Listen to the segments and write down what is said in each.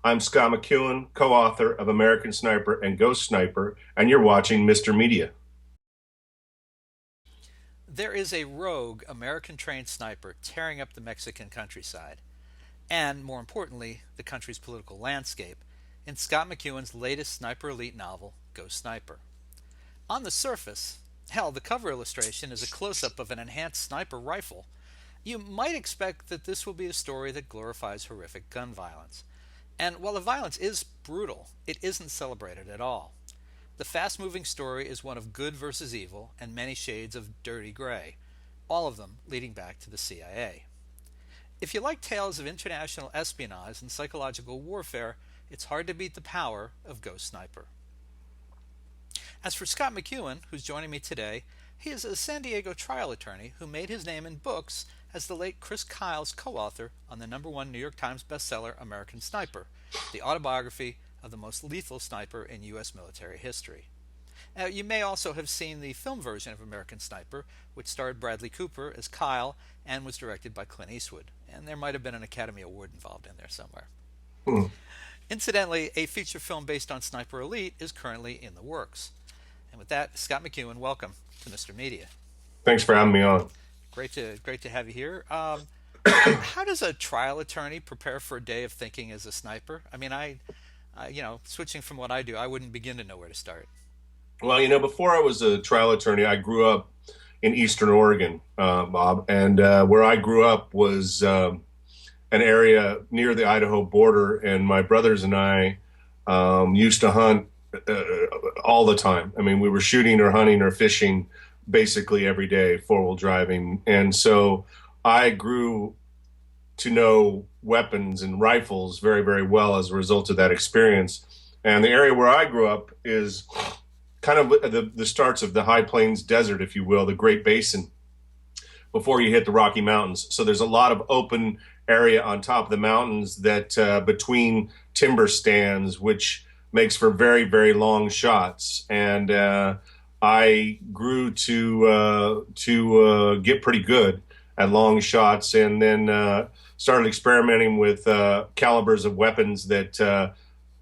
I'm Scott McEwen, co-author of American Sniper and Ghost Sniper, and you're watching Mr. Media. There is a rogue American trained sniper tearing up the Mexican countryside, and more importantly, the country's political landscape, in Scott McEwen's latest Sniper Elite novel, Ghost Sniper. On the surface, hell, the cover illustration is a close up of an enhanced sniper rifle. You might expect that this will be a story that glorifies horrific gun violence. And while the violence is brutal, it isn't celebrated at all. The fast moving story is one of good versus evil and many shades of dirty gray, all of them leading back to the CIA. If you like tales of international espionage and psychological warfare, it's hard to beat the power of Ghost Sniper. As for Scott McEwen, who's joining me today, he is a San Diego trial attorney who made his name in books as the late Chris Kyle's co-author on the #1 New York Times bestseller American Sniper, the autobiography of the most lethal sniper in U.S. military history. Now, you may also have seen the film version of American Sniper, which starred Bradley Cooper as Kyle and was directed by Clint Eastwood. And there might have been an Academy Award involved in there somewhere. Hmm. Incidentally, a feature film based on Sniper Elite is currently in the works. And with that, Scott McEwen, welcome to Mr. Media. Thanks for having me on. Great to have you here. How does a trial attorney prepare for a day of thinking as a sniper? I mean, switching from what I do, I wouldn't begin to know where to start. Well, before I was a trial attorney, I grew up in Eastern Oregon, Bob, and where I grew up was an area near the Idaho border, and my brothers and I used to hunt all the time. I mean, we were shooting or hunting or fishing basically every day, four-wheel driving. And so I grew to know weapons and rifles very, very well as a result of that experience. And the area where I grew up is kind of the starts of the High Plains Desert, if you will, the Great Basin, before you hit the Rocky Mountains. So there's a lot of open area on top of the mountains that between timber stands, which makes for very, very long shots. And I grew to get pretty good at long shots, and then started experimenting with calibers of weapons that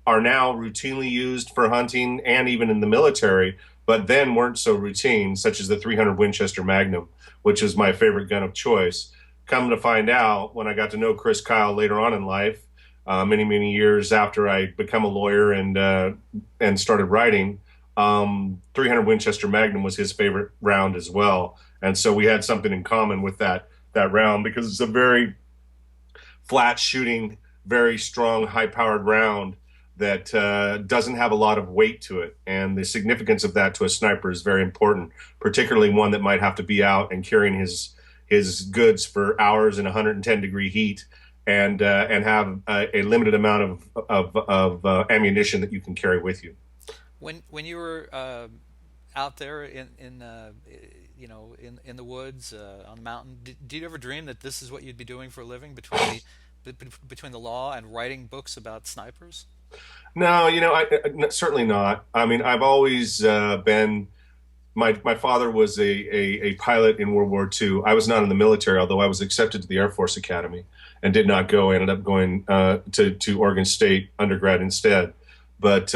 are now routinely used for hunting and even in the military, but then weren't so routine, such as the 300 Winchester Magnum, which is my favorite gun of choice. Come to find out, when I got to know Chris Kyle later on in life, many, many years after I become a lawyer and started writing, 300 Winchester Magnum was his favorite round as well. And so we had something in common with that round, because it's a very flat shooting, very strong, high-powered round that doesn't have a lot of weight to it. And the significance of that to a sniper is very important, particularly one that might have to be out and carrying his goods for hours in 110-degree heat, and have a limited amount of ammunition that you can carry with you. When you were out there in the woods on the mountain, did you ever dream that this is what you'd be doing for a living, between the law and writing books about snipers? No, certainly not. I mean, I've always been. My father was a pilot in World War II. I was not in the military, although I was accepted to the Air Force Academy and did not go. I ended up going to Oregon State undergrad instead. But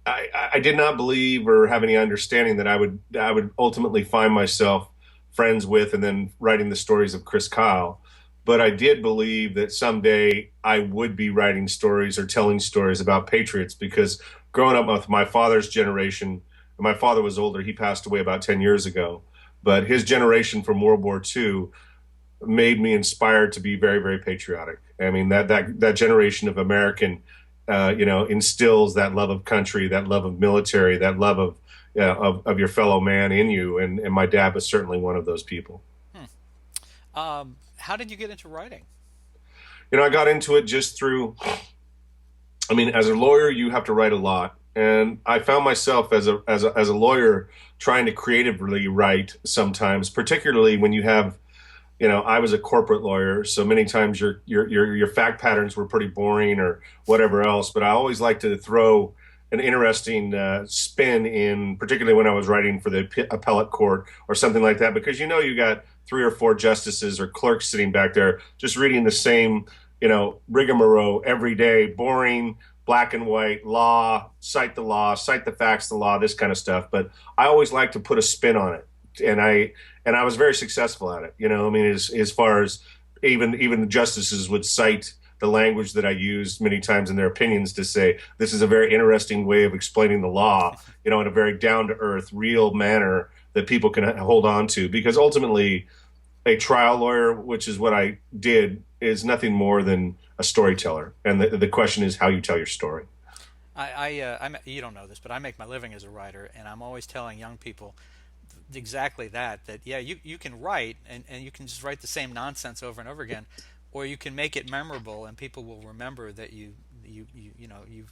I did not believe or have any understanding that I would ultimately find myself friends with and then writing the stories of Chris Kyle. But I did believe that someday I would be writing stories or telling stories about patriots, because growing up with my father's generation, my father was older, he passed away about 10 years ago, but his generation from World War II made me inspired to be very, very patriotic. I mean, that generation of American, instills that love of country, that love of military, that love of your fellow man in you. And my dad was certainly one of those people. How did you get into writing? I got into it just through, I mean, as a lawyer, you have to write a lot. And I found myself as a lawyer trying to creatively write sometimes, particularly when you have, I was a corporate lawyer, so many times your fact patterns were pretty boring or whatever else. But I always like to throw an interesting spin in, particularly when I was writing for the appellate court or something like that, because you got 3 or 4 justices or clerks sitting back there just reading the same rigmarole every day, boring, black and white, law, cite the facts, the law, this kind of stuff. But I always like to put a spin on it. And I was very successful at it. I mean, as far as even the justices would cite the language that I used many times in their opinions to say this is a very interesting way of explaining the law, in a very down to earth, real manner that people can hold on to. Because ultimately, a trial lawyer, which is what I did, is nothing more than a storyteller. And the question is how you tell your story. You don't know this, but I make my living as a writer, and I'm always telling young people exactly that yeah, you can write and you can just write the same nonsense over and over again, or you can make it memorable and people will remember that you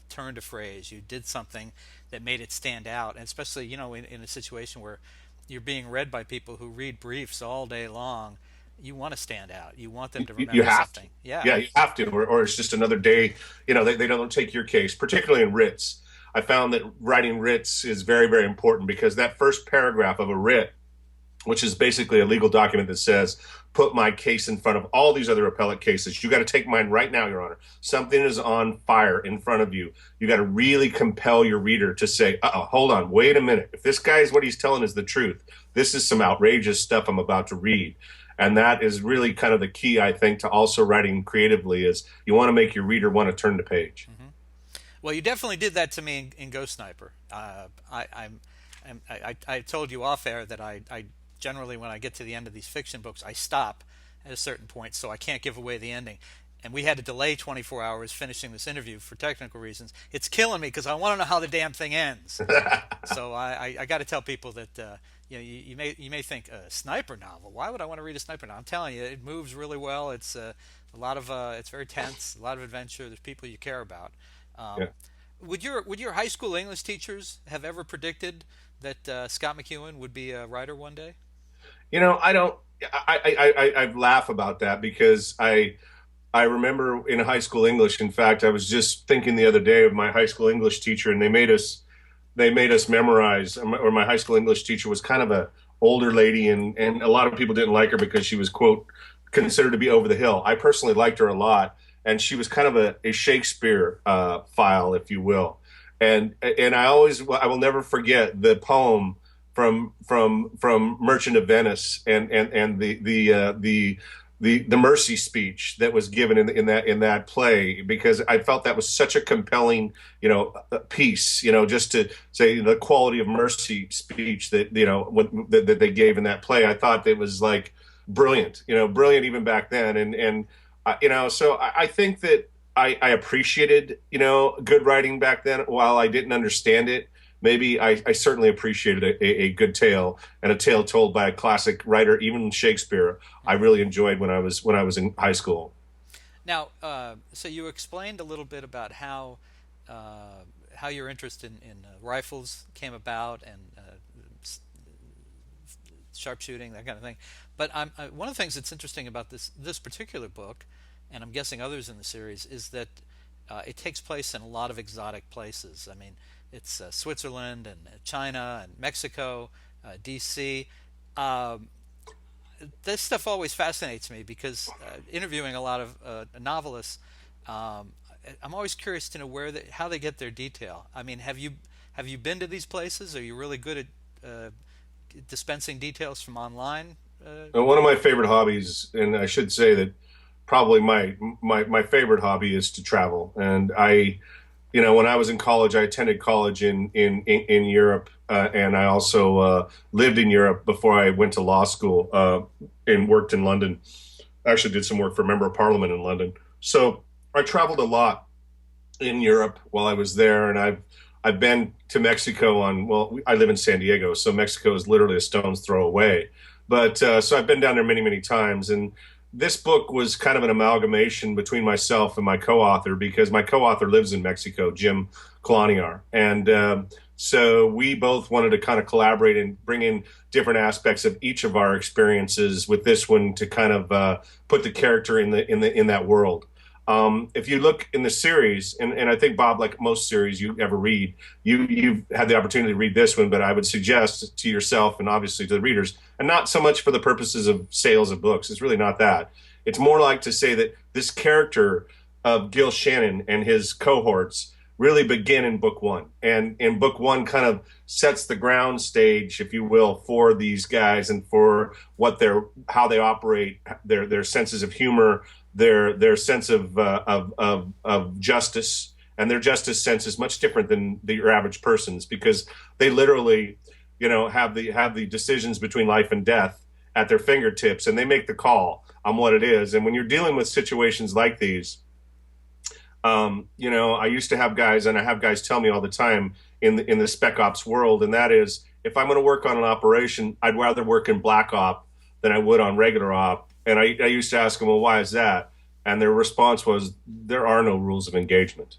turned a phrase, you did something that made it stand out, and especially in a situation where you're being read by people who read briefs all day long. You want to stand out, you want them to You remember have to. something. Yeah. Yeah, you have to, or it's just another day. They don't take your case, particularly in writs. I found that writing writs is very, very important because that first paragraph of a writ, which is basically a legal document that says, put my case in front of all these other appellate cases. You got to take mine right now, Your Honor. Something is on fire in front of you. You got to really compel your reader to say, hold on, wait a minute. If this guy is what he's telling is the truth, this is some outrageous stuff I'm about to read. And that is really kind of the key, I think, to also writing creatively is you want to make your reader want to turn the page. Mm-hmm. Well, you definitely did that to me in Ghost Sniper. I told you off air that I generally, when I get to the end of these fiction books, I stop at a certain point, so I can't give away the ending. And we had to delay 24 hours finishing this interview for technical reasons. It's killing me because I want to know how the damn thing ends. So I got to tell people that you may think a sniper novel. Why would I want to read a sniper novel? I'm telling you, it moves really well. It's a lot of it's very tense, a lot of adventure. There's people you care about. Yeah. Would your high school English teachers have ever predicted that Scott McEwen would be a writer one day? I don't. I laugh about that because I remember in high school English. In fact, I was just thinking the other day of my high school English teacher, and they made us memorize. Or my high school English teacher was kind of a older lady, and a lot of people didn't like her because she was, quote, considered to be over the hill. I personally liked her a lot, and she was kind of a Shakespeare file, if you will. And I will never forget the poem from Merchant of Venice and the mercy speech that was given in that play, because I felt that was such a compelling piece, just to say the quality of mercy speech that they gave in that play. I thought it was like brilliant, brilliant even back then. So I think that I appreciated good writing back then while I didn't understand it. Maybe I certainly appreciated a good tale, and a tale told by a classic writer, even Shakespeare. I really enjoyed when I was in high school. Now, so you explained a little bit about how your interest in rifles came about and sharpshooting, that kind of thing. But one of the things that's interesting about this particular book, and I'm guessing others in the series, is that it takes place in a lot of exotic places. I mean, it's Switzerland and China and Mexico, D.C. This stuff always fascinates me because interviewing a lot of novelists, I'm always curious to know how they get their detail. I mean, have you been to these places? Are you really good at dispensing details from online? And one of my favorite hobbies, and I should say that probably my favorite hobby is to travel. And when I was in college, I attended college in Europe, and I also lived in Europe before I went to law school and worked in London. I actually did some work for a member of parliament in London. So I traveled a lot in Europe while I was there, and I've been to Mexico I live in San Diego, so Mexico is literally a stone's throw away. But so I've been down there many, many times, and this book was kind of an amalgamation between myself and my co-author, because my co-author lives in Mexico, Gil Koloniar. And so we both wanted to kind of collaborate and bring in different aspects of each of our experiences with this one to kind of put the character in that world. If you look in the series, and I think, Bob, like most series you ever read, you've had the opportunity to read this one, but I would suggest to yourself and obviously to the readers, and not so much for the purposes of sales of books, it's really not that. It's more like to say that this character of Gil Shannon and his cohorts really begin in book one. And in book one kind of sets the ground stage, if you will, for these guys and for how they operate, their senses of humor, their sense of justice. And their justice sense is much different than your average person's, because they literally, have the decisions between life and death at their fingertips, and they make the call on what it is. And when you're dealing with situations like these, I used to have guys, and I have guys tell me all the time in the spec ops world, and that is, if I'm going to work on an operation, I'd rather work in black op than I would on regular op. And I used to ask them, well, why is that? And their response was, there are no rules of engagement.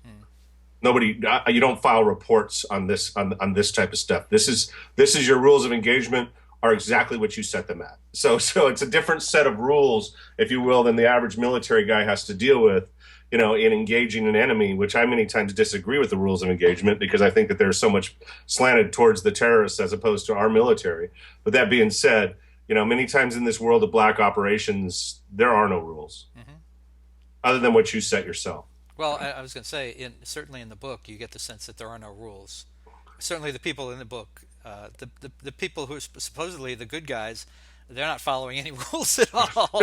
Nobody, you don't file reports on this type of stuff. This is your rules of engagement are exactly what you set them at. So it's a different set of rules, if you will, than the average military guy has to deal with, in engaging an enemy, which I many times disagree with the rules of engagement, because I think that they're so much slanted towards the terrorists as opposed to our military. But that being said, many times in this world of black operations, there are no rules other than what you set yourself. Well, I was going to say, certainly in the book, you get the sense that there are no rules. Certainly the people in the book, the people who are supposedly the good guys, they're not following any rules at all.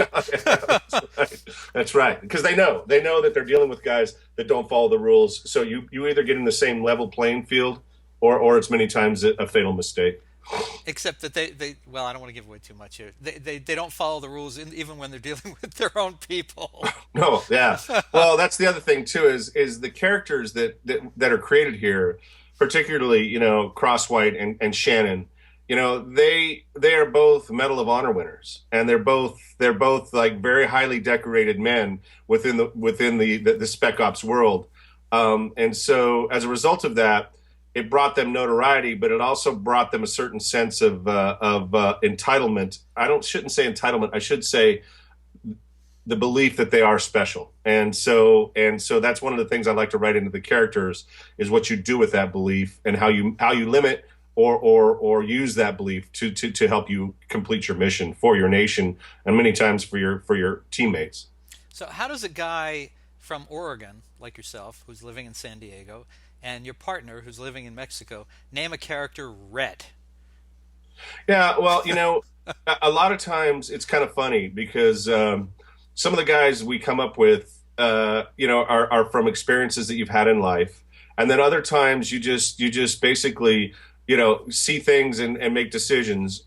That's right. Because they know that they're dealing with guys that don't follow the rules. So you either get in the same level playing field, or it's many times a fatal mistake. Except that they well, I don't want to give away too much here. They don't follow the rules even when they're dealing with their own people. No, yeah. Well, that's the other thing too, is the characters that are created here, particularly, Crosswhite and Shannon. They are both Medal of Honor winners, and they're both like very highly decorated men within the spec ops world. And so as a result of that, it brought them notoriety, but it also brought them a certain sense of entitlement. Shouldn't say entitlement. I should say the belief that they are special. And so that's one of the things I like to write into the characters, is what you do with that belief and how you limit or use that belief to help you complete your mission for your nation, and many times for your teammates. So how does a guy from Oregon like yourself, who's living in San Diego, and your partner who's living in Mexico, name a character Rhett? Yeah, well, a lot of times it's kind of funny, because some of the guys we come up with, are from experiences that you've had in life, and then other times you just basically, see things and make decisions,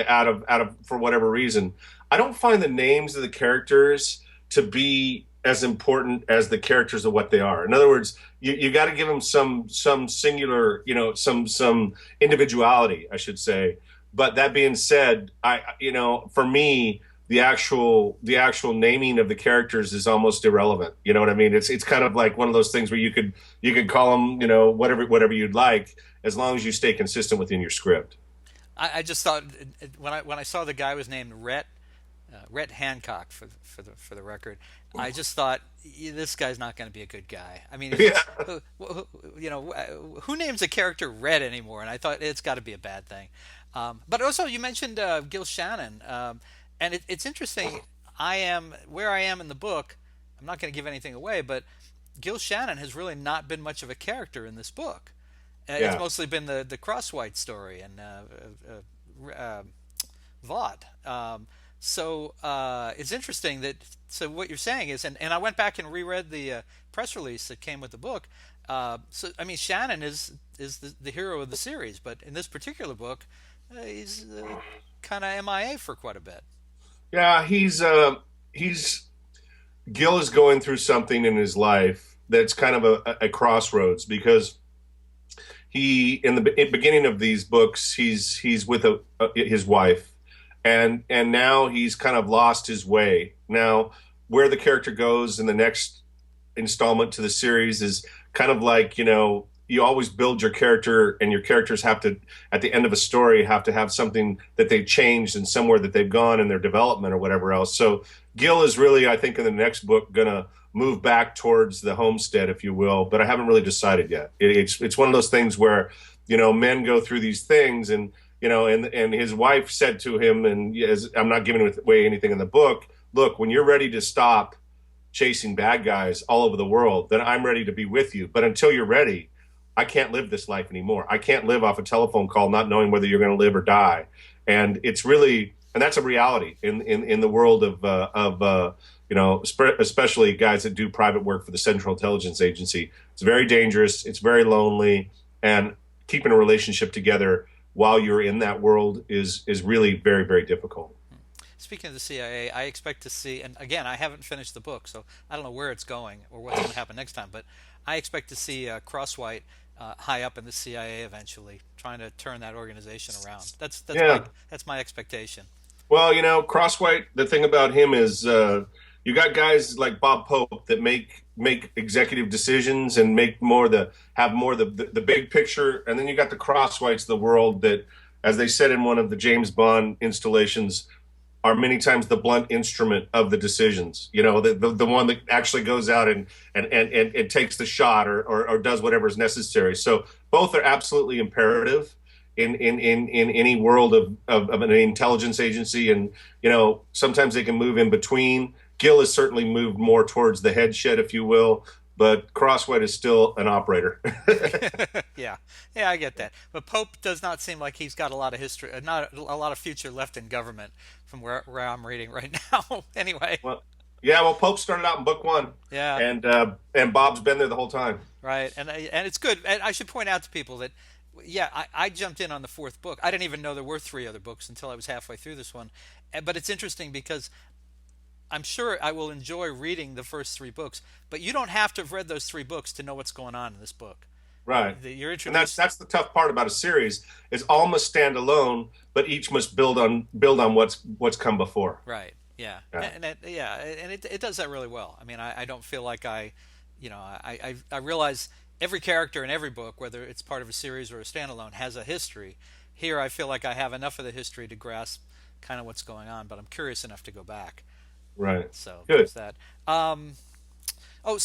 out of for whatever reason. I don't find the names of the characters to be as important as the characters of what they are. In other words, you got to give them some singular, some individuality, I should say. But that being said, for me, the actual naming of the characters is almost irrelevant. You know what I mean? It's kind of like one of those things where you could call them, whatever you'd like, as long as you stay consistent within your script. I just thought, when I saw the guy was named Rhett Hancock, for the record, I just thought, this guy's not going to be a good guy. I mean, Yeah. who names a character Rhett anymore? And I thought it's got to be a bad thing. But also, you mentioned Gil Shannon, and it's interesting. Where I am in the book. I'm not going to give anything away, but Gil Shannon has really not been much of a character in this book. Yeah. It's mostly been the Crosswhite story and Vaught. So it's interesting that. So what you're saying is, and I went back and reread the press release that came with the book. So I mean, Shannon is the hero of the series, but in this particular book, he's kind of MIA for quite a bit. Yeah, he's Gil is going through something in his life that's kind of a crossroads, because he, in the beginning of these books, he's with his wife, and now he's kind of lost his way. Now, where the character goes in the next installment to the series is kind of like, you always build your character, and your characters have to, at the end of a story, have to have something that they've changed and somewhere that they've gone in their development or whatever else. So Gil is really, I think, in the next book, going to move back towards the homestead, if you will, but I haven't really decided yet. It's one of those things where, men go through these things, and, and his wife said to him, and I'm not giving away anything in the book, look, when you're ready to stop chasing bad guys all over the world, then I'm ready to be with you. But until you're ready, I can't live this life anymore. I can't live off a telephone call not knowing whether you're going to live or die. And it's really, and that's a reality in the world of especially guys that do private work for the Central Intelligence Agency. It's very dangerous. It's very lonely, and keeping a relationship together while you're in that world is really very, very difficult. Speaking of the CIA, I expect to see, and again, I haven't finished the book, so I don't know where it's going or what's going to happen next time, but I expect to see Crosswhite high up in the CIA eventually, trying to turn that organization around. Yeah. That's my expectation. Well, Crosswhite, the thing about him is you got guys like Bob Pope that make executive decisions and have more the big picture, and then you got the Crosswhites of the world that, as they said in one of the James Bond installations, are many times the blunt instrument of the decisions. The one that actually goes out and takes the shot or does whatever is necessary. So both are absolutely imperative in any world of an intelligence agency. And, sometimes they can move in between. Gil has certainly moved more towards the headshed, if you will, but Crosswhite is still an operator. Yeah, yeah, I get that. But Pope does not seem like he's got a lot of history, not a lot of future left in government, from where I'm reading right now. Anyway, Well, yeah, well, Pope started out in book one, yeah, and Bob's been there the whole time. right, and it's good. And I should point out to people that, yeah, I jumped in on the fourth book. I didn't even know there were three other books until I was halfway through this one. But it's interesting because I'm sure I will enjoy reading the first three books, but you don't have to have read those three books to know what's going on in this book. Right. You're And that's introduced. that's the tough part about a series is all must stand alone, but each must build on what's come before. Right. Yeah. Yeah. And it does that really well. I mean, I don't feel like I realize every character in every book, whether it's part of a series or a standalone, has a history. Here, I feel like I have enough of the history to grasp kind of what's going on, but I'm curious enough to go back. Right. So Good. there's that. Oh,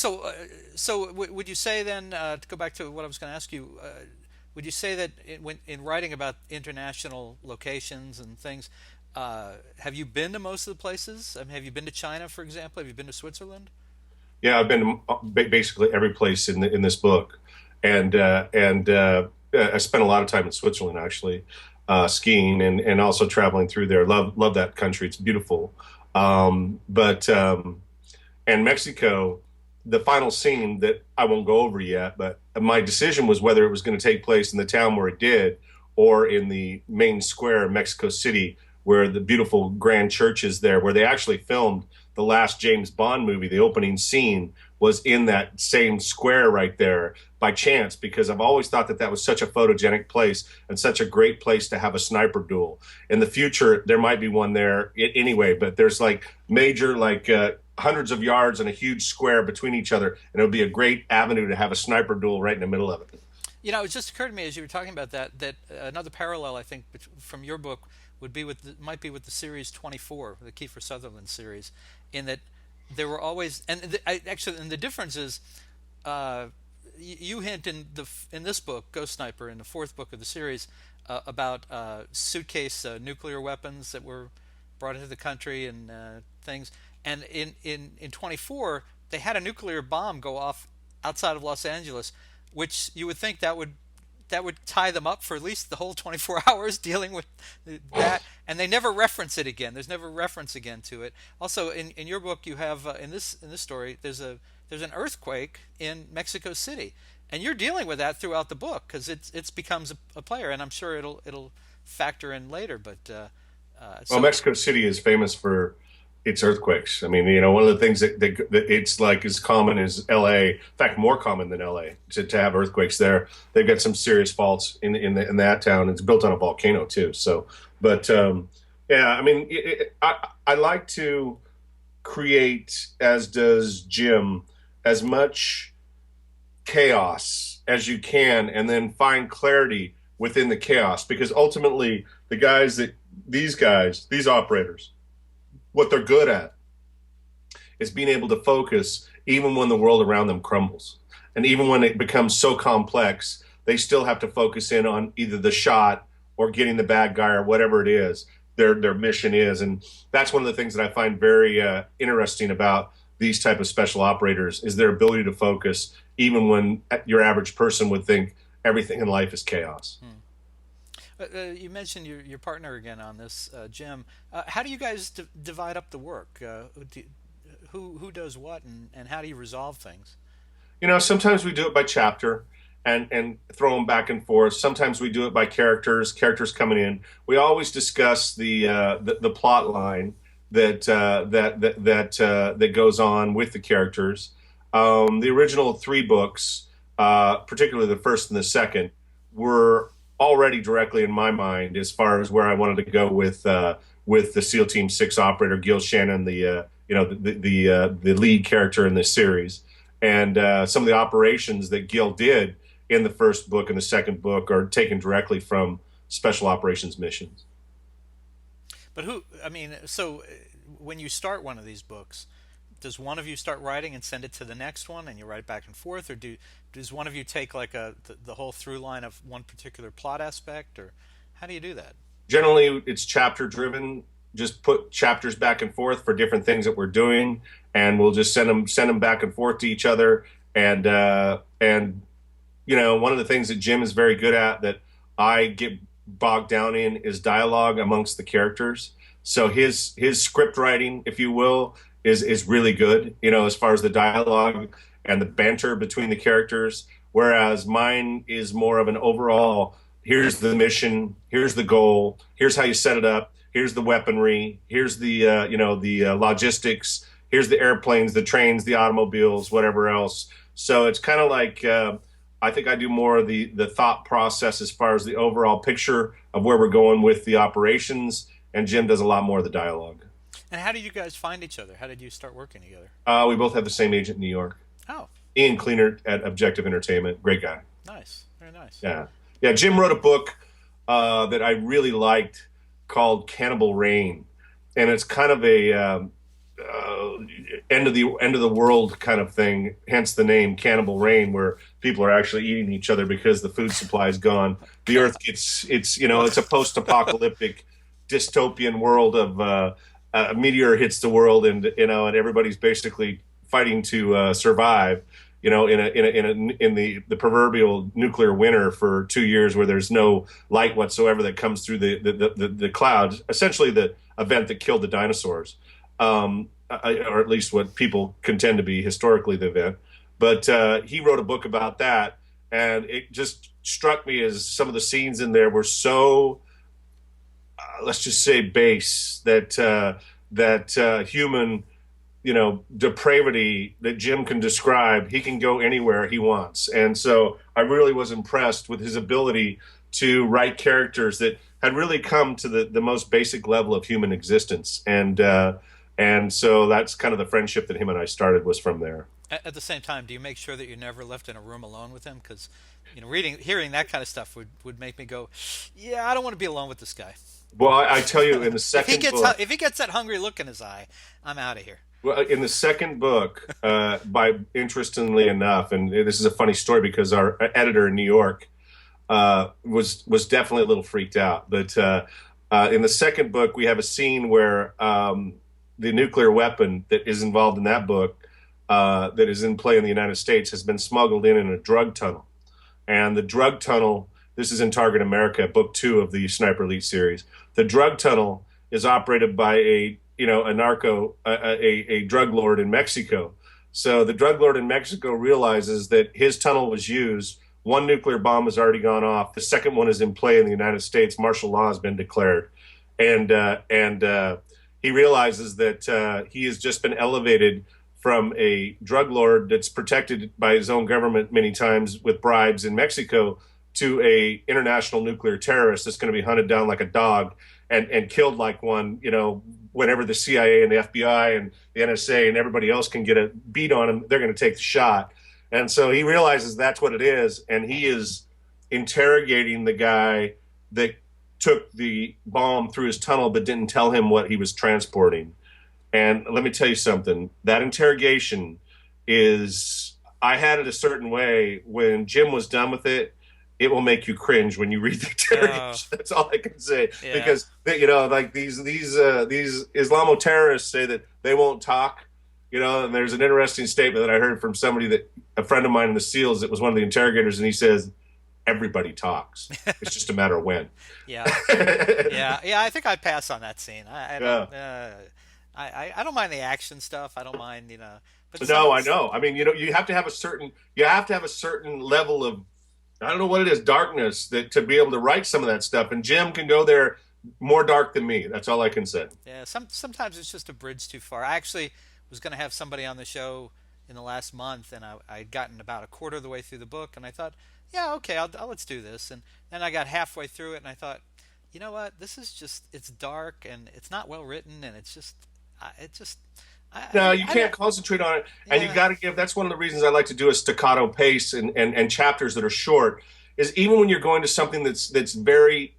would you say then, to go back to what I was going to ask you, would you say that in writing about international locations and things, have you been to most of the places? I mean, have you been to China, for example? Have you been to Switzerland? Yeah, I've been to basically every place in this book, and I spent a lot of time in Switzerland actually, skiing and also traveling through there. Love that country. It's beautiful. But and Mexico, the final scene that I won't go over yet, but my decision was whether it was going to take place in the town where it did or in the main square of Mexico City, where the beautiful grand church is there, where they actually filmed the last James Bond movie. The opening scene was in that same square right there by chance, because I've always thought that was such a photogenic place and such a great place to have a sniper duel. In the future, there might be one there anyway, but there's like major, hundreds of yards and a huge square between each other, and it would be a great avenue to have a sniper duel right in the middle of it. It just occurred to me as you were talking about that another parallel I think from your book would be might be with the series 24, the Kiefer Sutherland series, in that there were always and the difference is you hint in this book, Ghost Sniper, in the fourth book of the series, about suitcase nuclear weapons that were brought into the country and things. And in 24, they had a nuclear bomb go off outside of Los Angeles, which you would think that would tie them up for at least the whole 24 hours dealing with that, and they never reference it again. There's never reference again to it. Also, in your book, you have in this story, there's an earthquake in Mexico City, and you're dealing with that throughout the book because it's becomes a player, and I'm sure it'll factor in later. But Well, Mexico City is famous for its earthquakes. I mean, one of the things that it's like as common as L.A. In fact, more common than L.A. to have earthquakes there. They've got some serious faults in that town. It's built on a volcano too. So, but yeah, I mean, I like to create, as does Jim, as much chaos as you can, and then find clarity within the chaos, because ultimately these operators, what they're good at is being able to focus even when the world around them crumbles. And even when it becomes so complex, they still have to focus in on either the shot or getting the bad guy or whatever it is. their mission is. And that's one of the things that I find very interesting about these type of special operators is their ability to focus, even when your average person would think everything in life is chaos. You mentioned your partner again on this, Jim. How do you guys divide up the work? Who does what, and how do you resolve things? Sometimes we do it by chapter and throw them back and forth. Sometimes we do it by characters coming in. We always discuss the plot line that goes on with the characters. The original three books, particularly the first and the second, were already directly in my mind as far as where I wanted to go with the SEAL Team 6 operator Gil Shannon, the lead character in this series, and some of the operations that Gil did in the first book and the second book are taken directly from special operations missions. But so when you start one of these books, does one of you start writing and send it to the next one, and you write back and forth, or does one of you take like the whole through line of one particular plot aspect, or how do you do that? Generally, it's chapter driven. Just put chapters back and forth for different things that we're doing, and we'll just send them back and forth to each other. And one of the things that Jim is very good at that I get bogged down in is dialogue amongst the characters. So his script writing, if you will, is really good, as far as the dialogue and the banter between the characters. Whereas mine is more of an overall, here's the mission, here's the goal, here's how you set it up, here's the weaponry, here's the logistics, here's the airplanes, the trains, the automobiles, whatever else. So it's kind of like I think I do more of the thought process as far as the overall picture of where we're going with the operations, and Jim does a lot more of the dialogue. And how did you guys find each other? How did you start working together? We both have the same agent in New York. Oh, Ian Cleaner at Objective Entertainment. Great guy. nice, very nice. Yeah. Yeah, Jim wrote a book that I really liked called Cannibal Rain. And it's kind of a end of the world kind of thing, hence the name Cannibal Rain, where people are actually eating each other because the food supply is gone. The earth it's a post-apocalyptic dystopian world of a meteor hits the world, and everybody's basically fighting to survive. In the proverbial nuclear winter for 2 years, where there's no light whatsoever that comes through the clouds. Essentially, the event that killed the dinosaurs, or at least what people contend to be historically the event. But he wrote a book about that, and it just struck me as some of the scenes in there were so let's just say base that human depravity that Jim can describe. He can go anywhere he wants, and so I really was impressed with his ability to write characters that had really come to the most basic level of human existence, and so that's kind of the friendship that him and I started was from there. At the same time, do you make sure that you're never left in a room alone with him? Because hearing that kind of stuff would make me go, yeah, I don't want to be alone with this guy. Well, I tell you, in the second book, if he gets that hungry look in his eye, I'm out of here. well, in the second book, interestingly enough, and this is a funny story because our editor in New York was definitely a little freaked out. But in the second book, we have a scene where the nuclear weapon that is involved in that book, that is in play in the United States, has been smuggled in a drug tunnel. And the drug tunnel, this is in Target America, book 2 of the Sniper Elite series. The drug tunnel is operated by a drug lord in Mexico. So the drug lord in Mexico realizes that his tunnel was used. One nuclear bomb has already gone off. The second one is in play in the United States. Martial law has been declared. And he realizes that he has just been elevated from a drug lord that's protected by his own government many times with bribes in Mexico to a international nuclear terrorist that's going to be hunted down like a dog and killed like one, whenever the CIA and the FBI and the NSA and everybody else can get a beat on him, they're going to take the shot. And so he realizes that's what it is, and he is interrogating the guy that took the bomb through his tunnel but didn't tell him what he was transporting. And let me tell you something, that interrogation I had it a certain way. When Jim was done with it, it will make you cringe when you read the Oh, interrogation. That's all I can say. yeah. Because like these Islamo terrorists say that they won't talk. And there's an interesting statement that I heard from a friend of mine in the SEALs that was one of the interrogators, and he says, "Everybody talks. It's just a matter of when." Yeah. Yeah. Yeah. I think I'd pass on that scene. I Yeah. don't. I don't mind the action stuff. I don't mind, but some. No, I know. I mean, you have to have a certain level of, I don't know what it is, darkness, that to be able to write some of that stuff. And Jim can go there more dark than me. That's all I can say. Yeah. Sometimes it's just a bridge too far. I actually was going to have somebody on the show in the last month, and I'd gotten about a quarter of the way through the book, and I thought, yeah, okay, let's do this. And then I got halfway through it, and I thought, you know what? This is just it's dark and it's not well written, and it's just it just No, you I can't don't. concentrate on it. And you Yeah. got to give, that's one of the reasons I like to do a staccato pace and chapters that are short, is even when you're going to something that's very,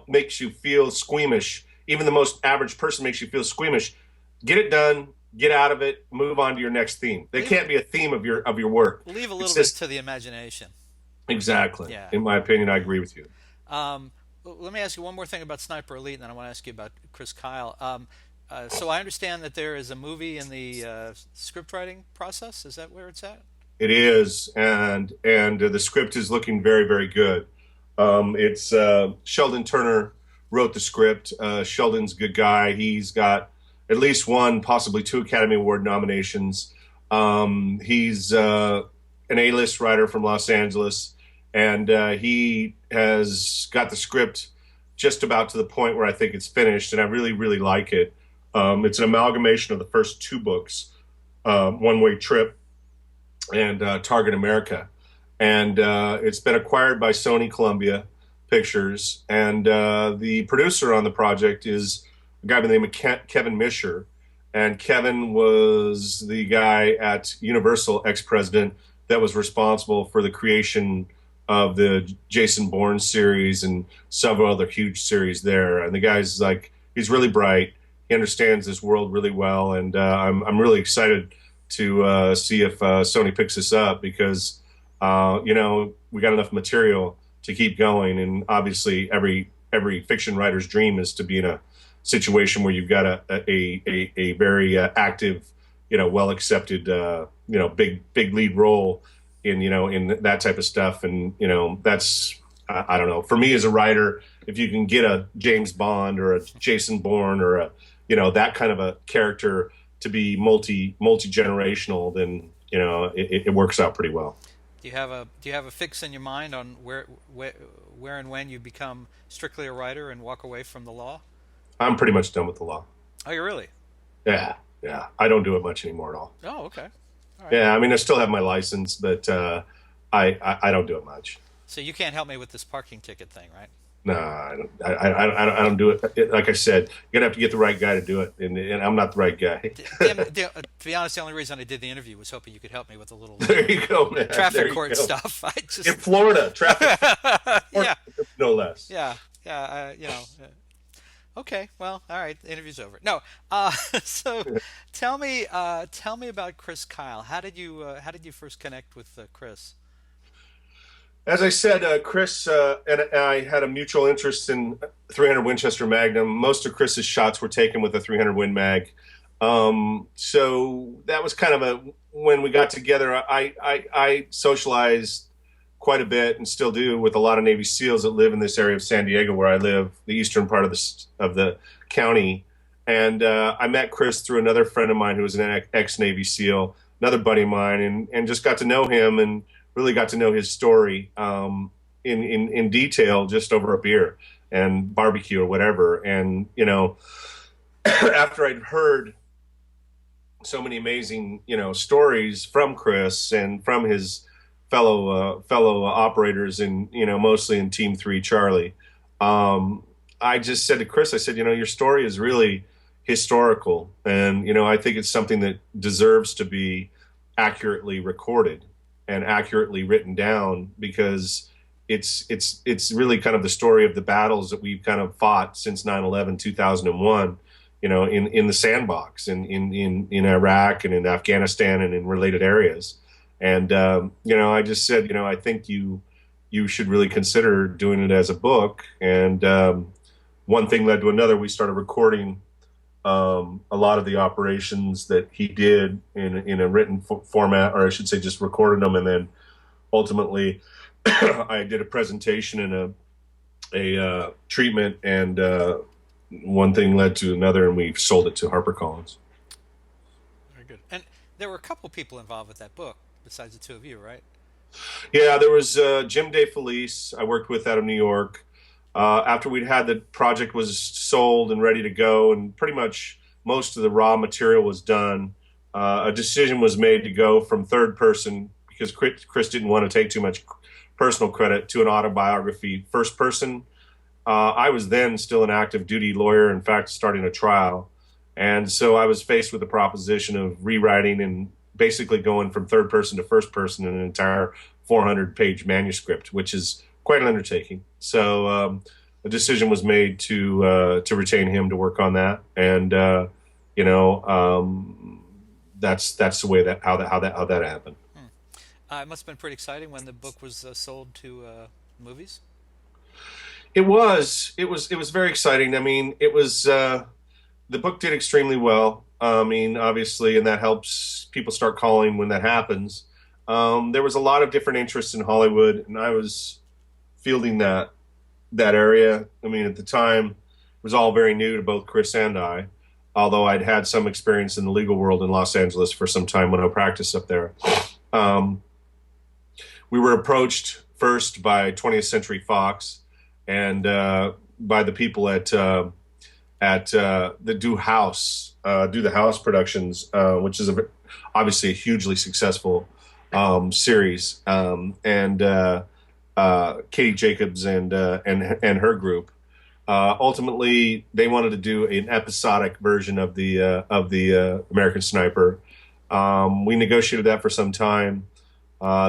makes you feel squeamish, even the most average person makes you feel squeamish, get it done, get out of it, move on to your next theme. There Leave can't be a theme of your work. leave a It's little bit just to the imagination. exactly. Yeah. In my opinion, I agree with you. Let me ask you one more thing about Sniper Elite, and then I want to ask you about Chris Kyle. So I understand that there is a movie in the script writing process. Is that where it's at? It is, and the script is looking very, very good. It's Sheldon Turner wrote the script. Sheldon's a good guy. He's got at least one, possibly two Academy Award nominations. He's an A-list writer from Los Angeles, and he has got the script just about to the point where I think it's finished, and I really, really like it. It's an amalgamation of the first two books, One Way Trip and Target America. And it's been acquired by Sony Columbia Pictures. And the producer on the project is a guy by the name of Kevin Misher. And Kevin was the guy at Universal, ex-president, that was responsible for the creation of the Jason Bourne series and several other huge series there. And the guy's like, he's really bright. He understands this world really well. And I'm really excited to see if Sony picks this up because, we got enough material to keep going. And obviously every fiction writer's dream is to be in a situation where you've got a very active, well accepted, big lead role in that type of stuff. And, that's, I don't know, for me as a writer, if you can get a James Bond or a Jason Bourne or that kind of a character to be multi-generational, then, it works out pretty well. Do you have a fix in your mind on where and when you become strictly a writer and walk away from the law? I'm pretty much done with the law. Oh, you really? Yeah. Yeah. I don't do it much anymore at all. Oh, okay. All right. Yeah. I mean, I still have my license, but I don't do it much. So you can't help me with this parking ticket thing, right? No, I don't. I don't do it. Like I said, you're gonna have to get the right guy to do it, and I'm not the right guy. To be honest, the only reason I did the interview was hoping you could help me with a little There you go, man. There traffic you court go. stuff. I just In Florida, traffic, yeah, no less. yeah, yeah. Okay, well, all right. The interview's over. No, so tell me about Chris Kyle. How did you first connect with Chris? As I said, Chris and I had a mutual interest in 300 Winchester Magnum. Most of Chris's shots were taken with a 300 Win Mag. So that was kind of when we got together, I socialized quite a bit and still do with a lot of Navy SEALs that live in this area of San Diego where I live, the eastern part of the county. And I met Chris through another friend of mine who was an ex-Navy SEAL, another buddy of mine, and just got to know him and really got to know his story in detail just over a beer and barbecue or whatever. And, after I'd heard so many amazing, stories from Chris and from his fellow operators and, mostly in Team 3 Charlie, I just said to Chris, I said, your story is really historical. And, I think it's something that deserves to be accurately recorded and accurately written down because it's really kind of the story of the battles that we've kind of fought since 9/11, 2001, in the sandbox in Iraq and in Afghanistan and in related areas. And, I just said, I think you you should really consider doing it as a book. And one thing led to another. We started recording a lot of the operations that he did in a written format, or I should say, just recorded them, and then ultimately I did a presentation and a treatment, and one thing led to another, and we sold it to HarperCollins. Very good. And there were a couple people involved with that book besides the two of you, right? Yeah, there was Jim DeFelice I worked with out of New York. After we'd had the project was sold and ready to go, and pretty much most of the raw material was done, a decision was made to go from third person, because Chris didn't want to take too much personal credit, to an autobiography first person. I was then still an active duty lawyer, in fact, starting a trial. And so I was faced with the proposition of rewriting and basically going from third person to first person in an entire 400-page manuscript, which is quite an undertaking. So a decision was made to retain him to work on that, and you know that's the way that how that happened. It must have been pretty exciting when the book was sold to movies. It was very exciting. I mean, it was the book did extremely well. I mean, obviously, and that helps people start calling when that happens. There was a lot of different interests in Hollywood, and I was fielding that area. I mean, at the time, it was all very new to both Chris and I, although I'd had some experience in the legal world in Los Angeles for some time when I practiced up there. We were approached first by 20th Century Fox and by the people at the do the House productions, which is obviously a hugely successful series, and Katie Jacobs and her group. Ultimately, they wanted to do an episodic version of the American Sniper. We negotiated that for some time.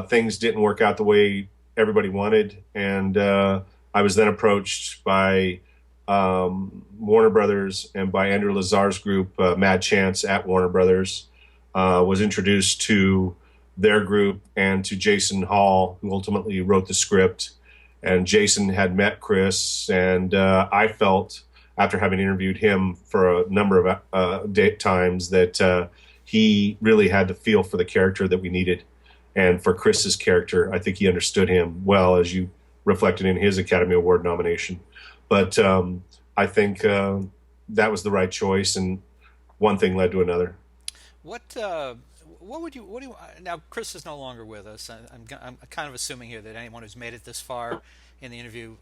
Things didn't work out the way everybody wanted, and I was then approached by Warner Brothers and by Andrew Lazar's group, Mad Chance at Warner Brothers. Was introduced to their group and to Jason Hall, who ultimately wrote the script. And Jason had met Chris, and I felt, after having interviewed him for a number of times, that he really had the feel for the character that we needed. And for Chris's character, I think he understood him well, as you reflected in his Academy Award nomination. But I think that was the right choice, and one thing led to another. What do you now? Chris is no longer with us. I'm kind of assuming here that anyone who's made it this far in the interview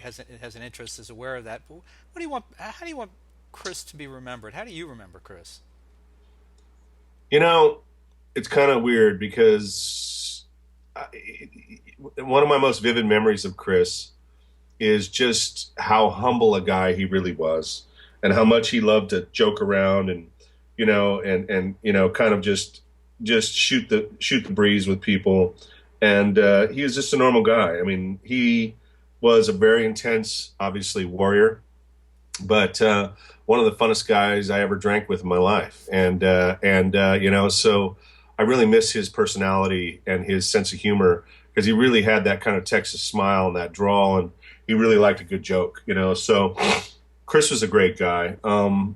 has an interest, is aware of that. But what do you want? How do you want Chris to be remembered? How do you remember Chris? You know, it's kind of weird because one of my most vivid memories of Chris is just how humble a guy he really was, and how much he loved to joke around and kind of just shoot the breeze with people. And he was just a normal guy. I mean, he was a very intense, obviously, warrior, but one of the funnest guys I ever drank with in my life. And so I really miss his personality and his sense of humor, because he really had that kind of Texas smile and that drawl, and he really liked a good joke, So Chris was a great guy. And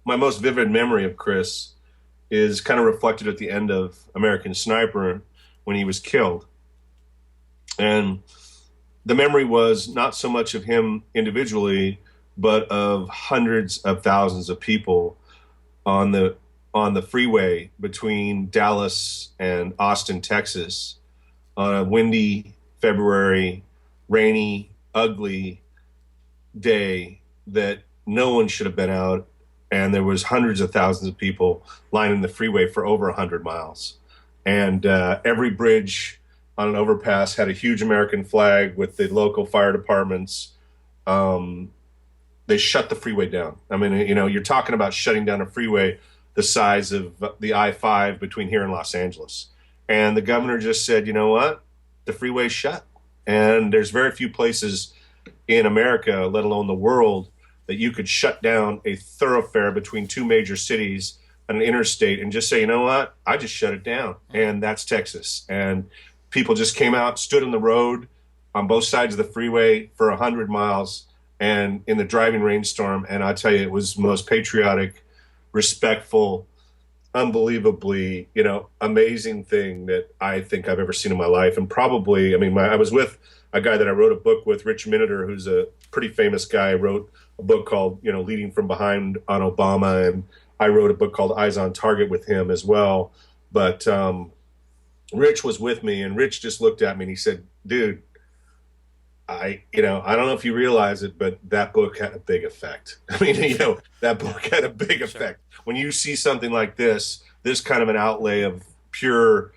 my most vivid memory of Chris is kind of reflected at the end of American Sniper, when he was killed. And the memory was not so much of him individually, but of hundreds of thousands of people on the freeway between Dallas and Austin, Texas, on a windy February, rainy, ugly day that no one should have been out. And there was hundreds of thousands of people lining the freeway for over 100 miles. And every bridge on an overpass had a huge American flag with the local fire departments. They shut the freeway down. I mean, you're talking about shutting down a freeway the size of the I-5 between here and Los Angeles. And the governor just said, you know what? The freeway's shut. And there's very few places in America, let alone the world, that you could shut down a thoroughfare between two major cities, an interstate, and just say, you know what? I just shut it down. And that's Texas. And people just came out, stood on the road on both sides of the freeway for 100 miles and in the driving rainstorm. And I tell you, it was the most patriotic, respectful, unbelievably, amazing thing that I think I've ever seen in my life. And probably, I mean, I was with a guy that I wrote a book with, Rich Miniter, who's a pretty famous guy, wrote a book called, Leading from Behind on Obama. And I wrote a book called Eyes on Target with him as well. But Rich was with me, and Rich just looked at me and he said, dude, I don't know if you realize it, but that book had a big effect. I mean, that book had a big effect. When you see something like this kind of an outlay of pure,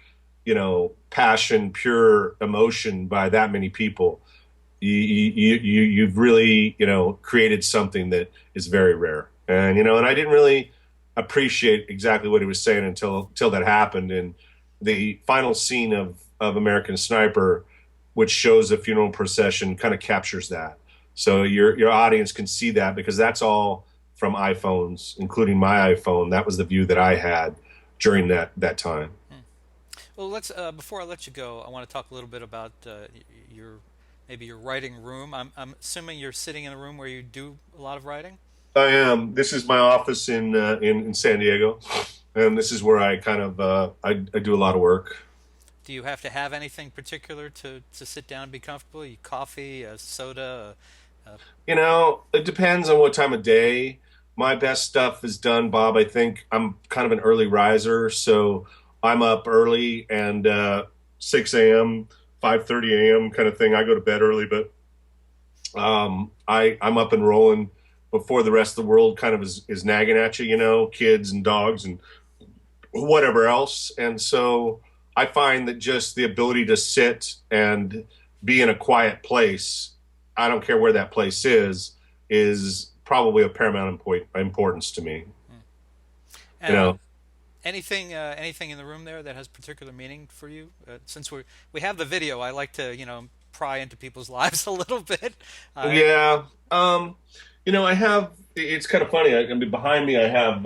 passion, pure emotion by that many people, you've really, created something that is very rare. And I didn't really appreciate exactly what he was saying until that happened. And the final scene of American Sniper, which shows a funeral procession, kind of captures that. So your audience can see that, because that's all from iPhones, including my iPhone. That was the view that I had during that time. Well, let's before I let you go, I want to talk a little bit about your maybe your writing room. I'm assuming you're sitting in a room where you do a lot of writing. I am. This is my office in San Diego, and this is where I kind of I do a lot of work. Do you have to have anything particular to sit down and be comfortable? You coffee, a soda? It depends on what time of day. My best stuff is done, Bob. I think I'm kind of an early riser, so I'm up early and 6 a.m., 5:30 a.m. kind of thing. I go to bed early, but I'm up and rolling before the rest of the world kind of is nagging at you, kids and dogs and whatever else. And so I find that just the ability to sit and be in a quiet place, I don't care where that place is probably of paramount importance to me. And anything in the room there that has particular meaning for you? Since we have the video, I like to pry into people's lives a little bit. Yeah. I have. It's kind of funny. I mean, behind me, I have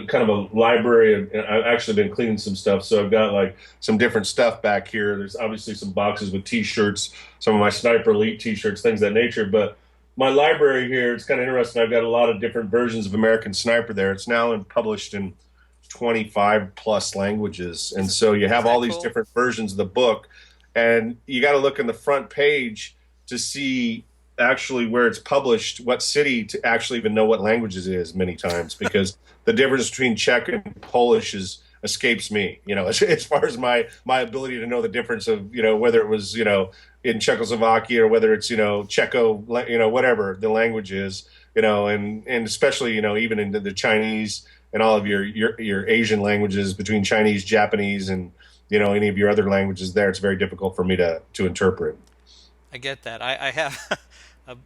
kind of a library, and I've actually been cleaning some stuff. So I've got like some different stuff back here. There's obviously some boxes with T-shirts, some of my Sniper Elite T-shirts, things of that nature. But my library here, it's kind of interesting. I've got a lot of different versions of American Sniper there. It's now published in 25 plus languages, and so you have all these different versions of the book, and you got to look in the front page to see actually where it's published, what city, to actually even know what languages it is many times, because the difference between Czech and Polish escapes me, as far as my ability to know the difference of, whether it was, in Czechoslovakia or whether it's, Czecho, whatever the language is, and especially, even in the Chinese and all of your Asian languages between Chinese, Japanese, and, any of your other languages there, it's very difficult for me to interpret. I get that. I have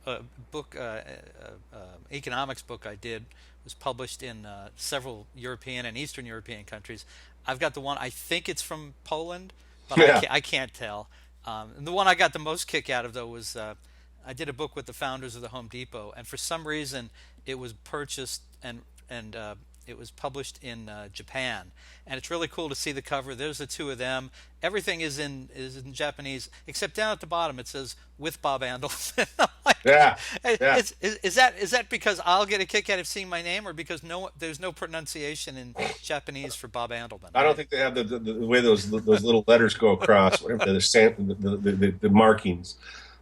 a book, economics book I did was published in several European and Eastern European countries. I've got the one, I think it's from Poland, but Yeah. I can't tell. And the one I got the most kick out of, though, was I did a book with the founders of the Home Depot, and for some reason it was purchased and it was published in Japan, and it's really cool to see the cover. There's the two of them. Everything is in Japanese, except down at the bottom it says "with Bob Andelson." Like, Yeah. Yeah. is that because I'll get a kick out of seeing my name, or because there's no pronunciation in Japanese for Bob Andelman? I don't think they have the way those little letters go across, whatever the markings.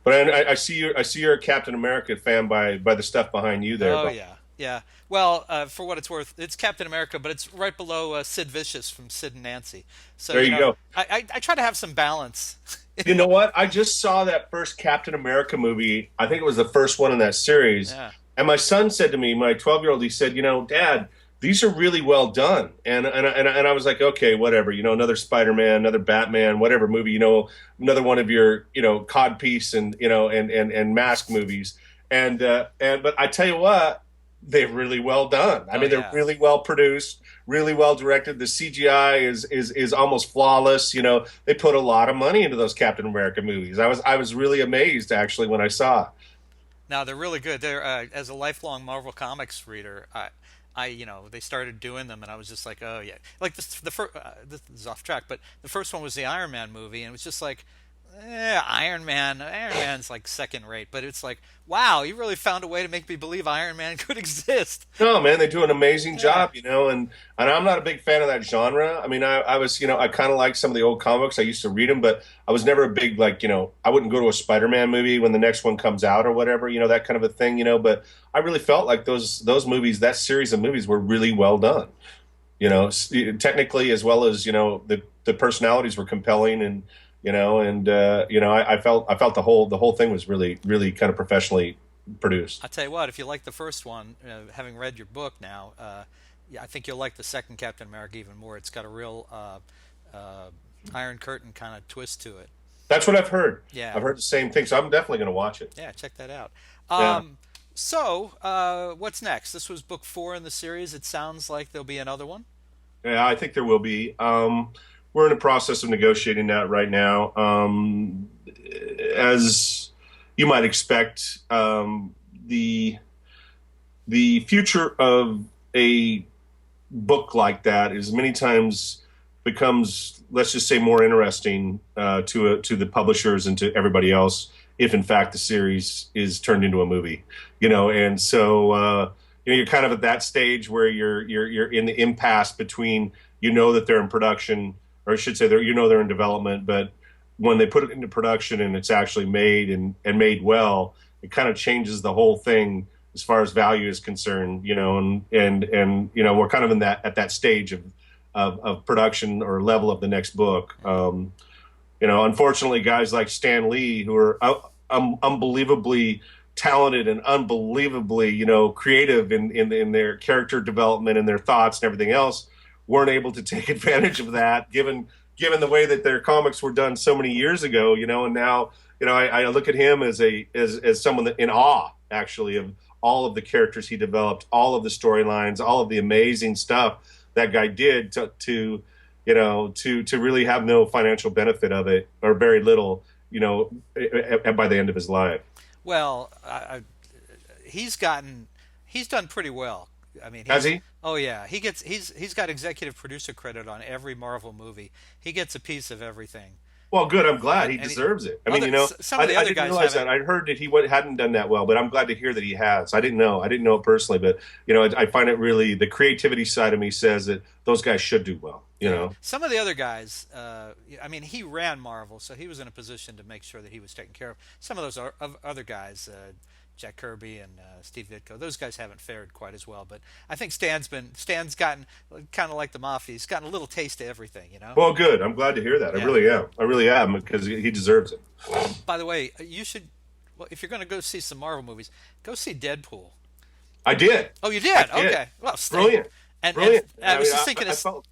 But I see you're a Captain America fan by the stuff behind you there. Oh Bob. yeah, yeah. Well, for what it's worth, it's Captain America, but it's right below Sid Vicious from Sid and Nancy. So There you go. I try to have some balance. You know what? I just saw that first Captain America movie. I think it was the first one in that series. Yeah. And my son said to me, my 12-year-old, he said, Dad, these are really well done. And I was like, okay, whatever. Another Spider-Man, another Batman, whatever movie. Another one of your codpiece and mask movies. But I tell you what, they're really well done. I mean, they're really well produced, really well directed. The CGI is almost flawless. They put a lot of money into those Captain America movies. I was really amazed actually when I saw it. Now they're really good. They're as a lifelong Marvel Comics reader, they started doing them, and I was just like, oh yeah, like the first. This is off track, but the first one was the Iron Man movie, and it was just like, Iron Man. Iron Man's like second rate, but it's like, wow, you really found a way to make me believe Iron Man could exist. No, man, they do an amazing Yeah, job, and I'm not a big fan of that genre. I mean, I was, I kind of like some of the old comics. I used to read them, but I was never a big like, I wouldn't go to a Spider-Man movie when the next one comes out or whatever, that kind of a thing, But I really felt like those movies, that series of movies, were really well done, technically as well as the personalities were compelling and I felt the whole thing was really really kind of professionally produced. I'll tell you what, if you like the first one, having read your book now, yeah, I think you'll like the second Captain America even more. It's got a real Iron Curtain kind of twist to it. That's what I've heard. Yeah, I've heard the same thing, so I'm definitely going to watch it. yeah, check that out. Yeah, What's next? This was book four in the series. It sounds like there'll be another one. yeah, I think there will be. We're in the process of negotiating that right now. As you might expect, the the future of a book like that is many times becomes, let's just say, more interesting to the publishers and to everybody else if in fact the series is turned into a movie, and so you're kind of at that stage where you're in the impasse between, that they're in production, or I should say they're in development, but when they put it into production and it's actually made and made well, it kind of changes the whole thing as far as value is concerned, and we're kind of in that at that stage of production or level of the next book. Unfortunately, guys like Stan Lee, who are unbelievably talented and unbelievably, creative in their character development and their thoughts and everything else, weren't able to take advantage of that, given the way that their comics were done so many years ago, and now, I look at him as someone that in awe, actually, of all of the characters he developed, all of the storylines, all of the amazing stuff that guy did to really have no financial benefit of it, or very little, by the end of his life. Well, he's done pretty well. I mean, Has he? oh yeah, he's got executive producer credit on every Marvel movie. He gets a piece of everything. Well, good. I'm glad he And deserves it. I mean, some of the I other didn't guys realize haven't. that. I heard that he hadn't done that well, but I'm glad to hear that he has. I didn't know. I didn't know it personally, but I find it really, the creativity side of me says that those guys should do well. Yeah. Some of the other guys, I mean, he ran Marvel, so he was in a position to make sure that he was taken care of. Some of those other guys, Jack Kirby and Steve Ditko, those guys haven't fared quite as well. But I think Stan's gotten kind of like the mafia. He's gotten a little taste of everything. Well, good. I'm glad to hear that. I Yeah. really am. I really am, because he deserves it. By the way, you should. Well, if you're going to go see some Marvel movies, go see Deadpool. I did. Oh, you I did? did. Okay. Well, Brilliant. And Brilliant. I I was mean, just thinking, I felt,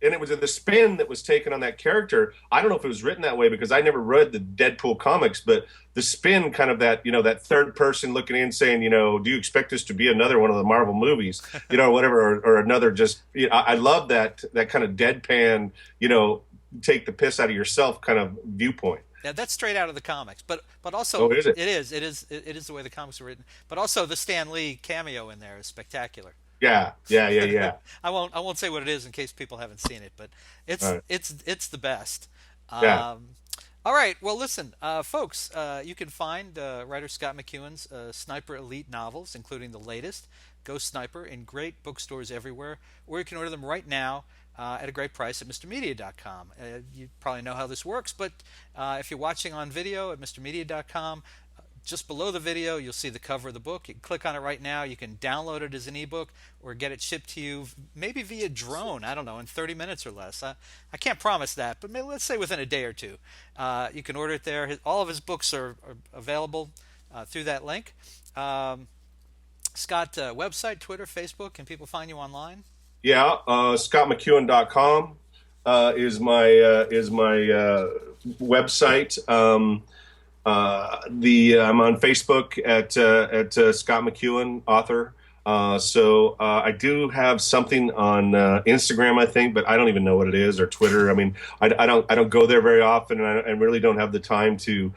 and it was the spin that was taken on that character. I don't know if it was written that way because I never read the Deadpool comics, but the spin, kind of that, that third person looking in saying, do you expect this to be another one of the Marvel movies, whatever, or another, just, I love that kind of deadpan, take the piss out of yourself kind of viewpoint. yeah, that's straight out of the comics, but also Oh, is it? it is the way the comics are written. But also the Stan Lee cameo in there is spectacular. Yeah, yeah, yeah, yeah. I won't say what it is in case people haven't seen it, but it's All right. it's the best. Yeah. All right, well listen, folks, you can find writer Scott McEwen's Sniper Elite novels, including the latest Ghost Sniper, in great bookstores everywhere, or you can order them right now at a great price at MrMedia.com. You probably know how this works, but if you're watching on video at MrMedia.com, just below the video, you'll see the cover of the book. You can click on it right now. You can download it as an ebook or get it shipped to you maybe via drone, I don't know, in 30 minutes or less. I can't promise that, but maybe, let's say within a day or two. You can order it there. All of his books are available through that link. Scott, website, Twitter, Facebook, can people find you online? Yeah, scottmcEwen.com is my website. I'm on Facebook at Scott McEwen, author. So I do have something on Instagram, I think, but I don't even know what it is, or Twitter. I mean, I don't go there very often, and I really don't have the time to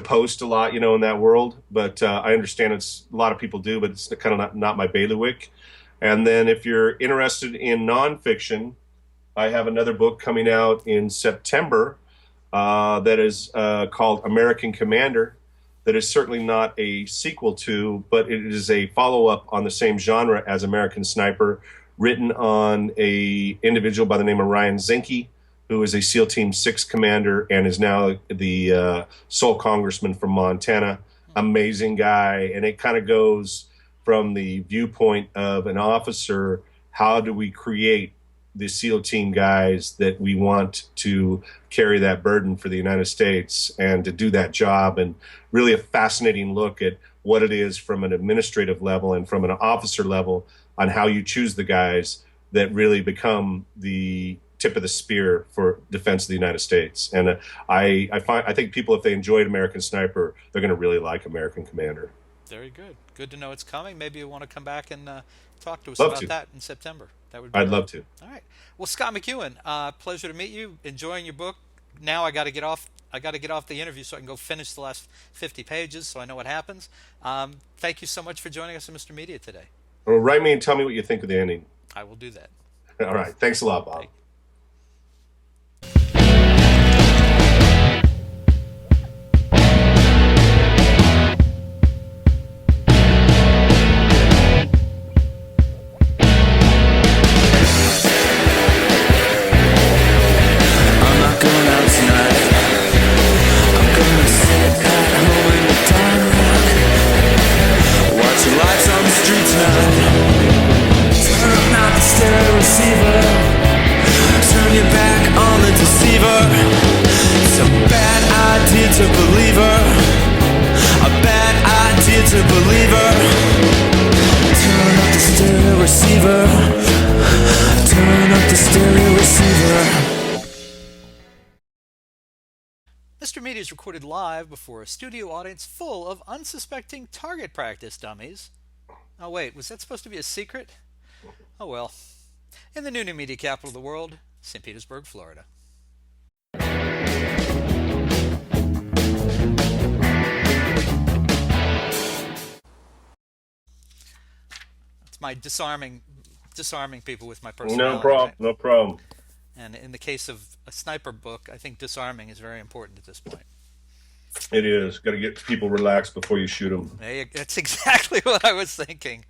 post a lot, in that world. But I understand a lot of people do, but it's kind of not my bailiwick. And then if you're interested in nonfiction, I have another book coming out in September that is called American Commander. That is certainly not a sequel to, but it is a follow-up on the same genre as American Sniper, written on a individual by the name of Ryan Zinke, who is a SEAL Team 6 commander and is now the sole congressman from Montana. Amazing guy. And it kind of goes from the viewpoint of an officer, how do we create the SEAL team guys that we want to carry that burden for the United States and to do that job, and really a fascinating look at what it is from an administrative level and from an officer level on how you choose the guys that really become the tip of the spear for defense of the United States. And I think people, if they enjoyed American Sniper, they're going to really like American Commander. Very good. Good to know it's coming. Maybe you want to come back and talk to us Love about to. that in September. That would be I'd great. love to. All right. Well, Scott McEwen, pleasure to meet you. Enjoying your book. Now I got to get off. I got to get off the interview so I can go finish the last 50 pages so I know what happens. Thank you so much for joining us in Mr. Media today. Well, write me and tell me what you think of the ending. I will do that. All right. Thanks a lot, Bob. Thank I'm not going out tonight. I'm gonna sit at home in the dark, watching lights on the street tonight. Turn out the stereo receiver, turn your back on the deceiver. It's a bad idea to believe her, a bad idea to believe her. Turn up the stereo receiver, turn up the stereo receiver. Mr. Media is recorded live before a studio audience full of unsuspecting target practice dummies. Oh, wait, was that supposed to be a secret? Oh, well. In the new media capital of the world, St. Petersburg, Florida. It's my disarming people with my personality. No problem. Right? No problem. And in the case of a sniper book, I think disarming is very important at this point. It is. Got to get people relaxed before you shoot them. That's exactly what I was thinking.